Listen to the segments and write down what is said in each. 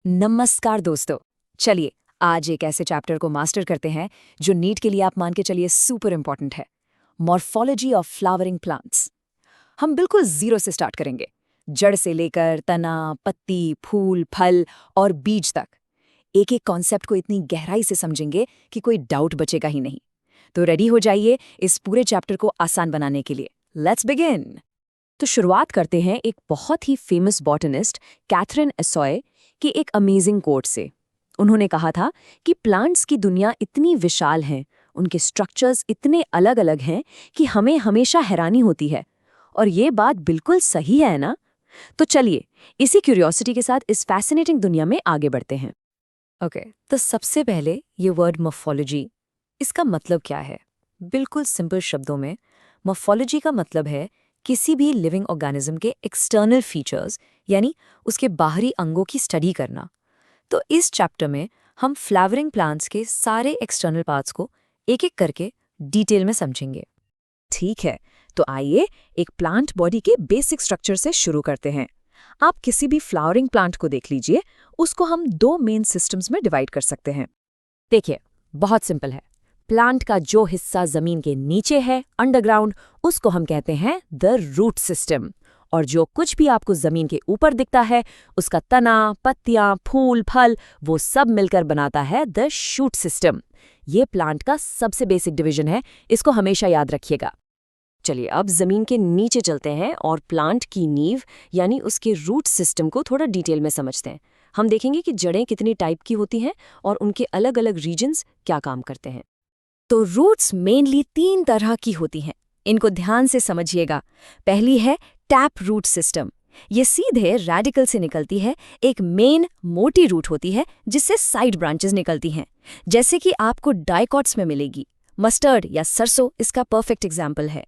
नमस्कार दोस्तों। चलिए आज एक ऐसे चैप्टर को मास्टर करते हैं जो नीट के लिए आप मान के चलिए सुपर इंपॉर्टेंट है। Morphology of flowering plants. हम बिल्कुल जीरो से स्टार्ट करेंगे, जड़ से लेकर तना, पत्ती, फूल, फल और बीज तक। एक एक कॉन्सेप्ट को इतनी गहराई से समझेंगे कि कोई डाउट बचेगा ही नहीं। तो रेडी हो जाइए इस पूरे चैप्टर को आसान बनाने के लिए। Let's begin. तो शुरुआत करते हैं एक बहुत ही फेमस बॉटनिस्ट कैथरीन एसॉय की एक अमेजिंग कोट से। उन्होंने कहा था कि प्लांट्स की दुनिया इतनी विशाल है, उनके स्ट्रक्चर्स इतने अलग अलग हैं कि हमें हमेशा हैरानी होती है। और ये बात बिल्कुल सही है ना? तो चलिए इसी क्यूरियोसिटी के साथ इस फैसिनेटिंग दुनिया में आगे बढ़ते हैं। ओके, तो सबसे पहले ये वर्ड मॉर्फोलॉजी, इसका मतलब क्या है? बिल्कुल सिंपल शब्दों में मॉर्फोलॉजी का मतलब है किसी भी लिविंग ऑर्गेनिज्म के एक्सटर्नल फीचर्स, यानी उसके बाहरी अंगों की स्टडी करना। तो इस चैप्टर में हम फ्लावरिंग प्लांट्स के सारे एक्सटर्नल पार्ट्स को एक एक करके डिटेल में समझेंगे। ठीक है, तो आइए एक प्लांट बॉडी के बेसिक स्ट्रक्चर से शुरू करते हैं। आप किसी भी फ्लावरिंग प्लांट को देख लीजिए, उसको हम दो मेन सिस्टम्स में डिवाइड कर सकते हैं। देखिए, बहुत सिंपल है। प्लांट का जो हिस्सा जमीन के नीचे है, अंडरग्राउंड, उसको हम कहते हैं द रूट सिस्टम। और जो कुछ भी आपको जमीन के ऊपर दिखता है, उसका तना, पत्तियां, फूल, फल, वो सब मिलकर बनाता है द शूट सिस्टम। ये प्लांट का सबसे बेसिक डिवीजन है, इसको हमेशा याद रखिएगा। चलिए अब जमीन के नीचे चलते हैं और प्लांट की नींव यानी उसके रूट सिस्टम को थोड़ा डिटेल में समझते हैं। हम देखेंगे कि जड़ें कितनी टाइप की होती हैं और उनके अलग अलग रीजन्स क्या काम करते हैं। तो रूट्स मेनली 3 तरह की होती हैं, इनको ध्यान से समझिएगा। पहली है टैप रूट सिस्टम। ये सीधे रेडिकल से निकलती है। एक मेन मोटी रूट होती है जिससे साइड ब्रांचेस निकलती हैं, जैसे कि आपको डाइकॉट्स में मिलेगी। मस्टर्ड या सरसों इसका परफेक्ट एग्जाम्पल है।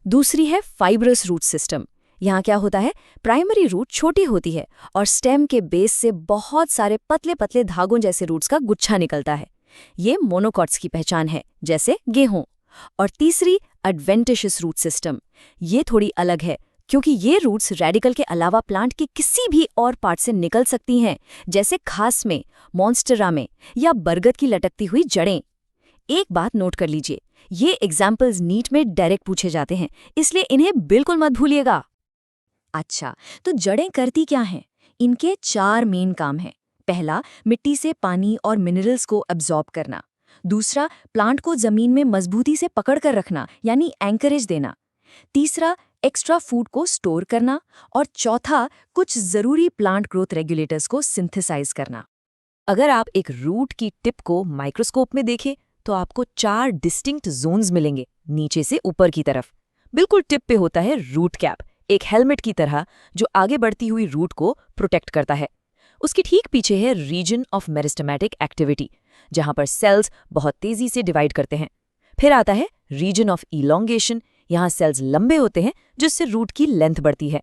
दूसरी है फाइब्रस रूट सिस्टम। यहाँ क्या होता है, प्राइमरी रूट छोटी होती है और स्टेम के बेस से बहुत सारे पतले पतले धागों जैसे रूट्स का गुच्छा निकलता है। ये मोनोकॉट्स की पहचान है, जैसे गेहूं। और तीसरी एडवेंटिशियस रूट सिस्टम। ये थोड़ी अलग है क्योंकि ये रूट्स रेडिकल के अलावा प्लांट के किसी भी और पार्ट से निकल सकती हैं, जैसे घास में, मॉन्स्टेरा में या बरगद की लटकती हुई जड़ें। एक बात नोट कर लीजिए, ये एग्जाम्पल्स नीट में डायरेक्ट पूछे जाते हैं, इसलिए इन्हें बिल्कुल मत भूलिएगा। अच्छा, तो जड़ें करती क्या हैं? इनके 4 मेन काम हैं। पहला, मिट्टी से पानी और मिनरल्स को अब्जॉर्ब करना। दूसरा, प्लांट को जमीन में मजबूती से पकड़ कर रखना, यानी एंकरेज देना। तीसरा, एक्स्ट्रा फूड को स्टोर करना। और चौथा, कुछ जरूरी प्लांट ग्रोथ रेगुलेटर्स को सिंथेसाइज करना। अगर आप एक रूट की टिप को माइक्रोस्कोप में देखें तो आपको 4 डिस्टिंक्ट जोन्स मिलेंगे, नीचे से ऊपर की तरफ। बिल्कुल टिप पे होता है रूट कैप, एक हेलमेट की तरह जो आगे बढ़ती हुई रूट को प्रोटेक्ट करता है। उसके ठीक पीछे है रीजन ऑफ मेरिस्टेमेटिक एक्टिविटी, जहां पर सेल्स बहुत तेजी से डिवाइड करते हैं। फिर आता है रीजन ऑफ इलोंगेशन, यहाँ सेल्स लंबे होते हैं जिससे रूट की लेंथ बढ़ती है।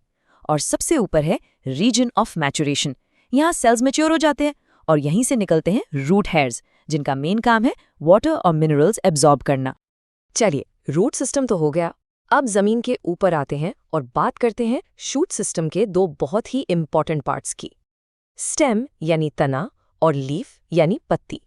और सबसे ऊपर है रीजन ऑफ मैचुरेशन, यहाँ सेल्स मैच्योर हो जाते हैं और यहीं से निकलते हैं रूट हेयर्स, जिनका मेन काम है वाटर और मिनरल्स एब्जॉर्ब करना। चलिए, रूट सिस्टम तो हो गया। अब जमीन के ऊपर आते हैं और बात करते हैं शूट सिस्टम के 2 बहुत ही इंपॉर्टेंट पार्ट्स की, स्टेम यानी तना और लीफ यानी पत्ती।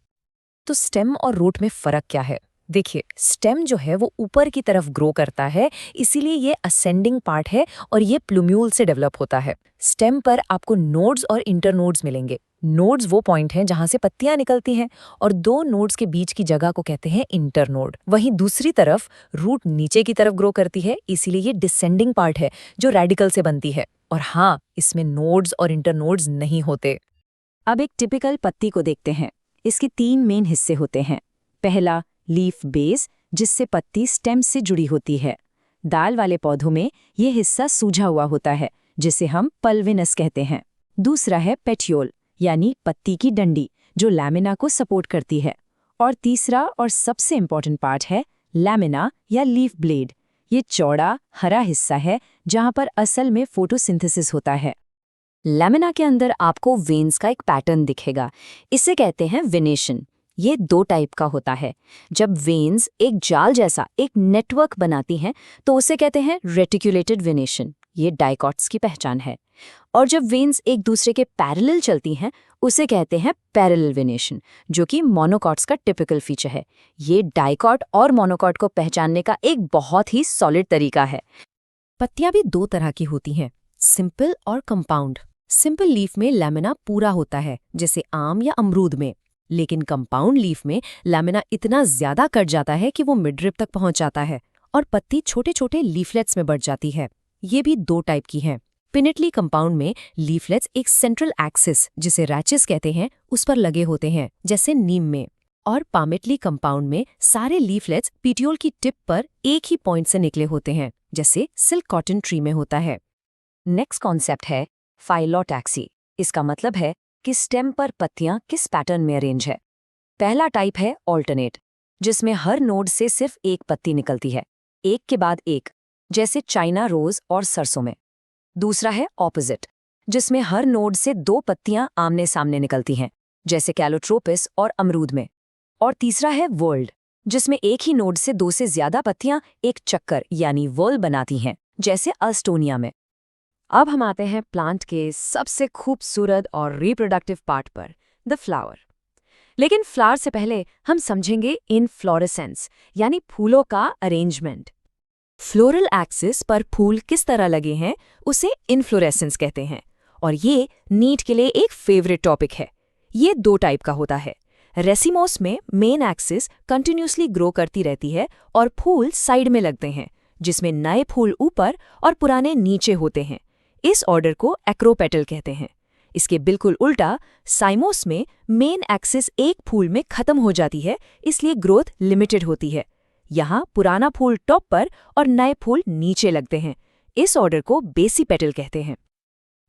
तो स्टेम और रूट में फर्क क्या है? देखिए, स्टेम जो है वो ऊपर की तरफ ग्रो करता है, इसीलिए ये असेंडिंग पार्ट है और ये प्लूम्यूल से डेवलप होता है। स्टेम पर आपको नोड्स और इंटरनोड्स मिलेंगे। नोड्स वो पॉइंट हैं जहां से पत्तियां निकलती हैं और 2 नोड्स के बीच की जगह को कहते हैं इंटरनोड। वहीं दूसरी तरफ रूट नीचे की तरफ ग्रो करती है, इसीलिए ये डिसेंडिंग पार्ट है जो रेडिकल से बनती है। और हाँ, इसमें नोड्स और इंटरनोड्स नहीं होते। अब एक टिपिकल पत्ती को देखते हैं। इसके 3 मेन हिस्से होते हैं। पहला, लीफ बेस, जिससे पत्ती स्टेम से जुड़ी होती है। दाल वाले पौधों में ये हिस्सा सूझा हुआ होता है, जिसे हम पल्विनस कहते हैं। दूसरा है पेट्योल, यानी पत्ती की डंडी, जो लैमिना को सपोर्ट करती है। और तीसरा और सबसे इंपॉर्टेंट पार्ट है लैमिना या लीफ ब्लेड। ये चौड़ा हरा हिस्सा है जहां पर असल में फोटोसिंथेसिस होता है। लैमिना के अंदर आपको वेन्स का एक पैटर्न दिखेगा, इसे कहते हैं वेनेशन। ये 2 टाइप का होता है। जब वेन्स एक जाल जैसा एक नेटवर्क बनाती हैं तो उसे कहते हैं रेटिकुलेटेड वेनेशन, ये डाइकॉट्स की पहचान है। और जब वेन्स एक दूसरे के पैरेलल चलती हैं उसे कहते हैं पैरेलल वेनेशन, जो कि मोनोकॉट्स का टिपिकल फीचर है। ये डाइकॉट और मोनोकॉट को पहचानने का एक बहुत ही सॉलिड तरीका है। पत्तियां भी दो तरह की होती हैं, सिंपल और कंपाउंड। सिंपल लीफ में लैमिना पूरा होता है, जैसे आम या अमरूद में, लेकिन कंपाउंड लीफ में लैमिना इतना ज्यादा कट जाता है कि वो मिडरिप तक पहुंच जाता है और पत्ती छोटे छोटे लीफलेट्स में बढ़ जाती है। ये भी दो टाइप की हैं। पिनेटली कंपाउंड में लीफलेट्स एक सेंट्रल एक्सिस, जिसे रैचेस कहते हैं, उस पर लगे होते हैं, जैसे नीम में। और पामेटली कंपाउंड में सारे लीफलेट्स पीटियोल की टिप पर एक ही पॉइंट से निकले होते हैं, जैसे सिल्क कॉटन ट्री में होता है। नेक्स्ट कॉन्सेप्ट है फाइलोटैक्सी। इसका मतलब है कि स्टेम पर पत्तियां किस पैटर्न में अरेंज है। पहला टाइप है ऑल्टरनेट, जिसमें हर नोड से सिर्फ एक पत्ती निकलती है, एक के बाद एक, जैसे चाइना रोज और सरसों में। दूसरा है ऑपोजिट, जिसमें हर नोड से दो पत्तियां आमने सामने निकलती हैं, जैसे कैलोट्रोपिस और अमरूद में। और तीसरा है वर्ल्ड, जिसमें एक ही नोड से दो से ज्यादा पत्तियां एक चक्कर यानी वर्ल्ड बनाती हैं, जैसे अस्टोनिया में। अब हम आते हैं प्लांट के सबसे खूबसूरत और रिप्रोडक्टिव पार्ट पर, द फ्लावर। लेकिन फ्लावर से पहले हम समझेंगे इनफ्लोरेसेंस, यानी फूलों का अरेंजमेंट। फ्लोरल एक्सिस पर फूल किस तरह लगे हैं उसे इनफ्लोरेसेंस कहते हैं, और ये नीट के लिए एक फेवरेट टॉपिक है। ये दो टाइप का होता है। रेसिमोस में मेन एक्सिस कंटिन्यूसली ग्रो करती रहती है और फूल साइड में लगते हैं, जिसमें नए फूल ऊपर और पुराने नीचे होते हैं। इस ऑर्डर को एक्रोपेटल कहते हैं। इसके बिल्कुल उल्टा साइमोस में मेन एक्सिस एक फूल में खत्म हो जाती है, इसलिए ग्रोथ लिमिटेड होती है। यहाँ पुराना फूल टॉप पर और नए फूल नीचे लगते हैं। इस ऑर्डर को बेसीपेटल कहते हैं।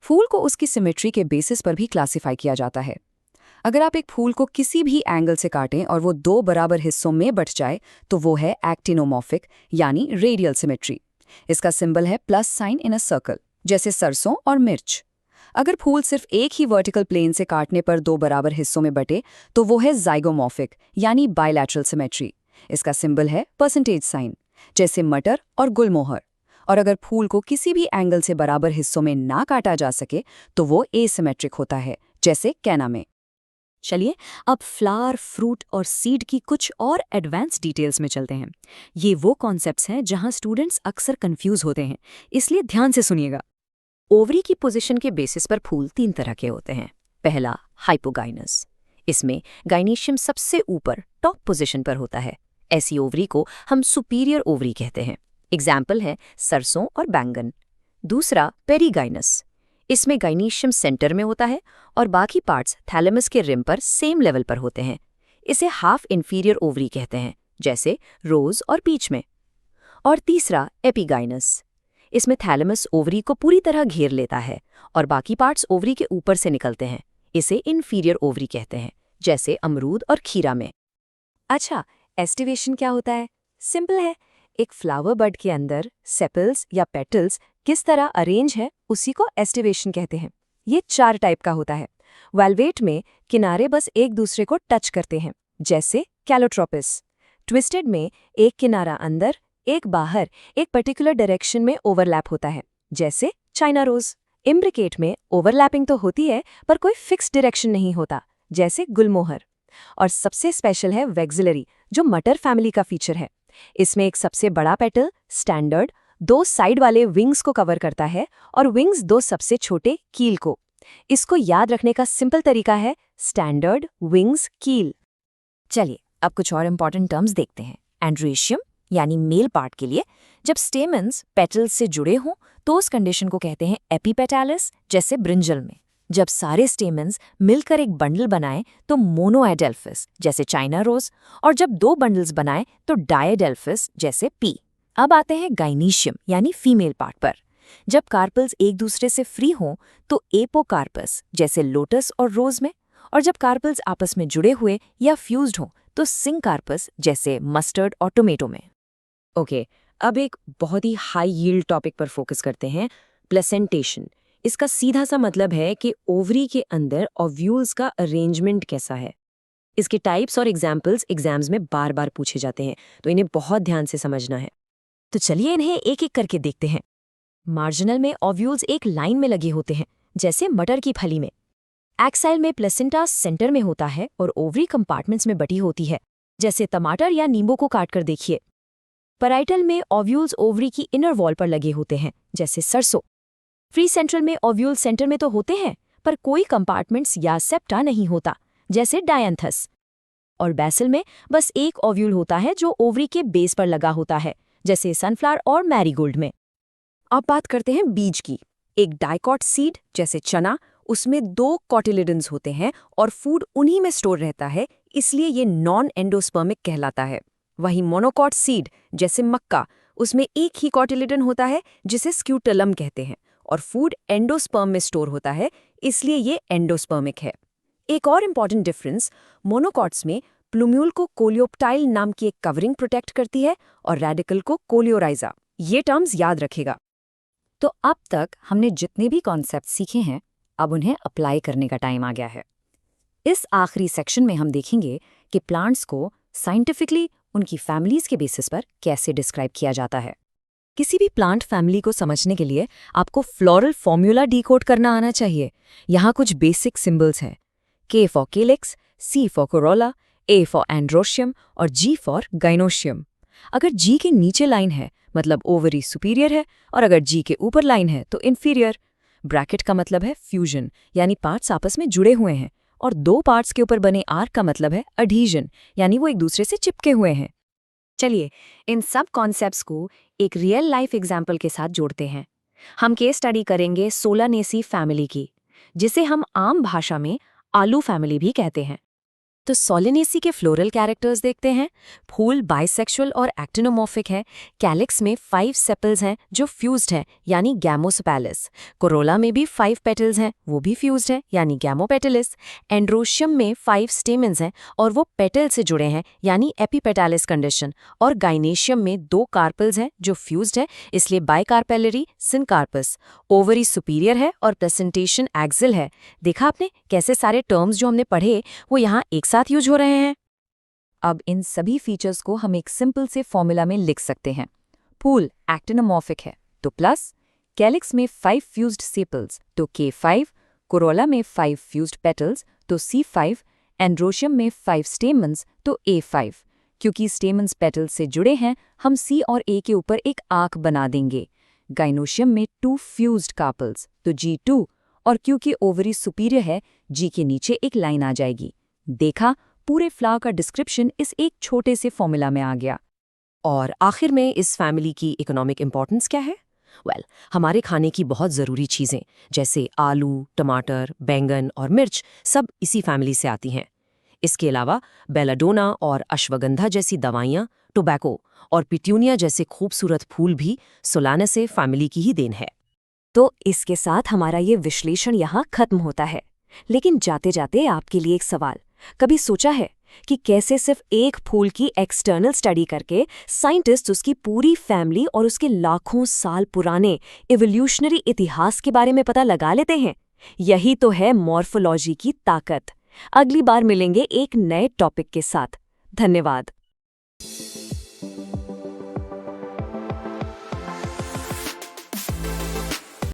फूल को उसकी सिमेट्री के बेसिस पर भी क्लासिफाई किया जाता है। अगर आप एक फूल को किसी भी एंगल से काटें और वो दो बराबर हिस्सों में बट जाए, तो वो है एक्टिनोमॉर्फिक यानी रेडियल सिमेट्री। इसका सिंबल है plus sign in a circle, जैसे सरसों और मिर्च। अगर फूल सिर्फ एक ही वर्टिकल प्लेन से काटने पर दो बराबर हिस्सों में बटे, तो वो है ज़ाइगोमॉर्फिक यानी बायलैटरल सिमेट्री। इसका सिंबल है परसेंटेज साइन, जैसे मटर और गुलमोहर। और अगर फूल को किसी भी एंगल से बराबर हिस्सों में ना काटा जा सके, तो वो एसिमेट्रिक होता है, जैसे कैना में। चलिए अब फ्लावर, फ्रूट और सीड की कुछ और एडवांस डिटेल्स में चलते हैं। ये वो कॉन्सेप्ट्स हैं जहां स्टूडेंट्स अक्सर कंफ्यूज होते हैं, इसलिए ध्यान से सुनिएगा। ओवरी की पोजीशन के बेसिस पर फूल तीन तरह के होते हैं। पहला, हाइपोगाइनस। इसमें गाइनीशियम सबसे ऊपर टॉप पोजीशन पर होता है। ऐसी ओवरी को हम सुपीरियर ओवरी कहते हैं। एग्जाम्पल है सरसों और बैंगन। दूसरा, पेरीगाइनस। इसमें गाइनीशियम सेंटर में होता है और बाकी पार्ट्स थैलेमस के रिम पर सेम लेवल पर होते हैं। इसे हाफ इंफीरियर ओवरी कहते हैं, जैसे रोज और पीच में। और तीसरा, एपिगाइनस। इसमें थैलेमस ओवरी को पूरी तरह घेर लेता है और बाकी पार्ट्स ओवरी के ऊपर से निकलते हैं। इसे इंफीरियर ओवरी कहते हैं, जैसे अमरूद और खीरा में। अच्छा, एस्टिवेशन क्या होता है? सिंपल है। एक फ्लावर बड के अंदर सेपल्स या पेटल्स किस तरह अरेंज है, उसी को एस्टिवेशन कहते हैं। ये 4 टाइप का होता है। वेलवेट में किनारे बस एक दूसरे को टच करते हैं, जैसे कैलोट्रोपिस। ट्विस्टेड में एक किनारा अंदर, एक बाहर, एक पर्टिकुलर डायरेक्शन में ओवरलैप होता है, जैसे चाइना रोज। इम्ब्रिकेट में ओवरलैपिंग तो होती है, पर कोई फिक्स डायरेक्शन नहीं होता, जैसे गुलमोहर। और सबसे स्पेशल है वेक्सिलरी, जो मटर फैमिली का फीचर है। इसमें एक सबसे बड़ा पेटल स्टैंडर्ड 2 साइड वाले विंग्स को कवर करता है और विंग्स 2 सबसे छोटे कील को। इसको याद रखने का सिंपल तरीका है स्टैंडर्ड विंग्स कील। चलिए अब कुछ और इंपॉर्टेंट टर्म्स देखते हैं। एंड्रोएशियम यानी मेल पार्ट के लिए जब स्टेमन्स पेटल्स से जुड़े हों तो उस कंडीशन को कहते हैं एपीपेटालिस, जैसे ब्रिंजल में। जब सारे स्टेमन्स मिलकर एक बंडल बनाएं तो मोनोएडेल्फिस, जैसे चाइना रोज। और जब 2 बंडल्स बनाएं तो डायडेल्फिस, जैसे पी। अब आते हैं गाइनीशियम यानी फीमेल पार्ट पर। जब कार्पल्स एक दूसरे से फ्री हों तो एपोकार्पस, जैसे लोटस और रोज में। और जब कार्पल्स आपस में जुड़े हुए या फ्यूज्ड हों तो सिंकार्पस, जैसे मस्टर्ड और टोमेटो में। ओके, अब एक बहुत ही हाई यील्ड टॉपिक पर फोकस करते हैं, प्लेसेंटेशन। इसका सीधा सा मतलब है कि ओवरी के अंदर ओव्यूल्स का अरेंजमेंट कैसा है। इसके टाइप्स और एग्जाम्पल्स एग्जाम्स में बार बार पूछे जाते हैं, तो इन्हें बहुत ध्यान से समझना है। तो चलिए इन्हें एक एक करके देखते हैं। मार्जिनल में ओव्यूल्स एक लाइन में लगे होते हैं, जैसे मटर की फली में। एक्साइल में प्लेसेंटा सेंटर में होता है और ओवरी कंपार्टमेंट्स में बटी होती है, जैसे टमाटर या नींबू को काटकर देखिए। पैराइटल में ओव्यूल्स ओवरी की इनर वॉल पर लगे होते हैं, जैसे सरसों। फ्री सेंट्रल में ओव्यूल सेंटर में तो होते हैं, पर कोई कंपार्टमेंट्स या सेप्टा नहीं होता, जैसे डायंथस। और बेसल में बस एक ओव्यूल होता है जो ओवरी के बेस पर लगा होता है, जैसे सनफ्लावर और मैरीगोल्ड में। अब बात करते हैं बीज की। एक डाइकॉट सीड जैसे चना, उसमें 2 कॉटिलिडन्स होते हैं और फूड उन्हीं में स्टोर रहता है, इसलिए ये नॉन एंडोस्पर्मिक कहलाता है। वहीं मोनोकॉट सीड जैसे मक्का, उसमें एक ही कॉटिलिडन होता है जिसे स्क्यूटलम कहते हैं, और फूड एंडोस्पर्म में स्टोर होता है, इसलिए ये एंडोस्पर्मिक है। एक और इम्पॉर्टेंट डिफरेंस, मोनोकॉट्स में प्लूम्यूल को कोलियोप्टाइल नाम की एक कवरिंग प्रोटेक्ट करती है और रेडिकल को कोलियोराइजा। ये टर्म्स याद रखेगा। तो अब तक हमने जितने भी कॉन्सेप्ट सीखे हैं, अब उन्हें अप्लाई करने का टाइम आ गया है। इस आखिरी सेक्शन में हम देखेंगे कि प्लांट्स को साइंटिफिकली उनकी फैमिलीज के बेसिस पर कैसे डिस्क्राइब किया जाता है। किसी भी प्लांट फैमिली को समझने के लिए आपको फ्लोरल फॉर्मूला डिकोड करना आना चाहिए। यहाँ कुछ बेसिक सिंबल्स हैं: K for calyx, C for Corolla, A for androecium और G फॉर गाइनोशियम। अगर G के नीचे लाइन है मतलब ओवरी सुपीरियर है, और अगर G के ऊपर लाइन है तो इन्फीरियर। ब्रैकेट का मतलब है फ्यूजन, यानी पार्ट्स आपस में जुड़े हुए हैं, और 2 पार्ट्स के ऊपर बने आर्क का मतलब है अडहीजन, यानी वो एक दूसरे से चिपके हुए हैं। चलिए इन सब कॉन्सेप्ट्स को एक रियल लाइफ एग्जाम्पल के साथ जोड़ते हैं। हम केस स्टडी करेंगे सोलानेसी फैमिली की, जिसे हम आम भाषा में आलू फैमिली भी कहते हैं। तो सोलानेसी के फ्लोरल कैरेक्टर्स देखते हैं। फूल बाइसेक्सुअल और एक्टिनोमॉर्फिक है। कैलिक्स में 5 सेपल्स हैं जो फ्यूज्ड हैं, यानी गैमोसेपेलिस। कोरोला में भी 5 पेटल्स हैं, वो भी फ्यूज्ड हैं, यानी गैमोपेटलिस। एंड्रोशियम में 5 स्टेमेंस हैं और वो पेटल से जुड़े हैं, यानी एपीपेटालिस कंडीशन। और गाइनेशियम में 2 कार्पल्स हैं जो फ्यूज्ड हैं, इसलिए बाइकार्पेलरी सिनकार्पस। ओवरी सुपीरियर है और प्रेजेंटेशन एक्सिल है। देखा आपने कैसे सारे टर्म्स जो हमने पढ़े वो यहाँ एक साथ यूज हो रहे हैं। अब इन सभी फीचर्स को हम एक सिंपल से फॉर्मूला में लिख सकते हैं। फूल एक्टिनोमॉर्फिक है तो प्लस, कैलिक्स में 5 फ्यूज्ड सेपल्स तो K5, कोरोला में 5 फ्यूज्ड पेटल्स तो C5, एंड्रोशियम में 5 स्टेमन्स तो A5। क्योंकि स्टेमन्स पेटल्स से जुड़े हैं, हम C और A के ऊपर एक आर्क बना देंगे। गाइनोशियम में 2 फ्यूज्ड कार्पल्स तो G2, और क्योंकि ओवरी सुपीरियर है, G के नीचे एक लाइन आ जाएगी। देखा, पूरे फ्लावर का डिस्क्रिप्शन इस एक छोटे से फॉर्मूला में आ गया। और आखिर में इस फैमिली की इकोनॉमिक इंपॉर्टेंस क्या है? हमारे खाने की बहुत ज़रूरी चीज़ें जैसे आलू, टमाटर, बैंगन और मिर्च सब इसी फैमिली से आती हैं। इसके अलावा बेलाडोना और अश्वगंधा जैसी दवाइयाँ, टोबैको और पिट्यूनिया जैसे खूबसूरत फूल भी सोलानेसी फैमिली की ही देन है। तो इसके साथ हमारा ये विश्लेषण यहाँ खत्म होता है। लेकिन जाते जाते आपके लिए एक सवाल, कभी सोचा है कि कैसे सिर्फ एक फूल की एक्सटर्नल स्टडी करके साइंटिस्ट उसकी पूरी फैमिली और उसके लाखों साल पुराने इवोल्यूशनरी इतिहास के बारे में पता लगा लेते हैं? यही तो है मॉर्फोलॉजी की ताकत। अगली बार मिलेंगे एक नए टॉपिक के साथ। धन्यवाद।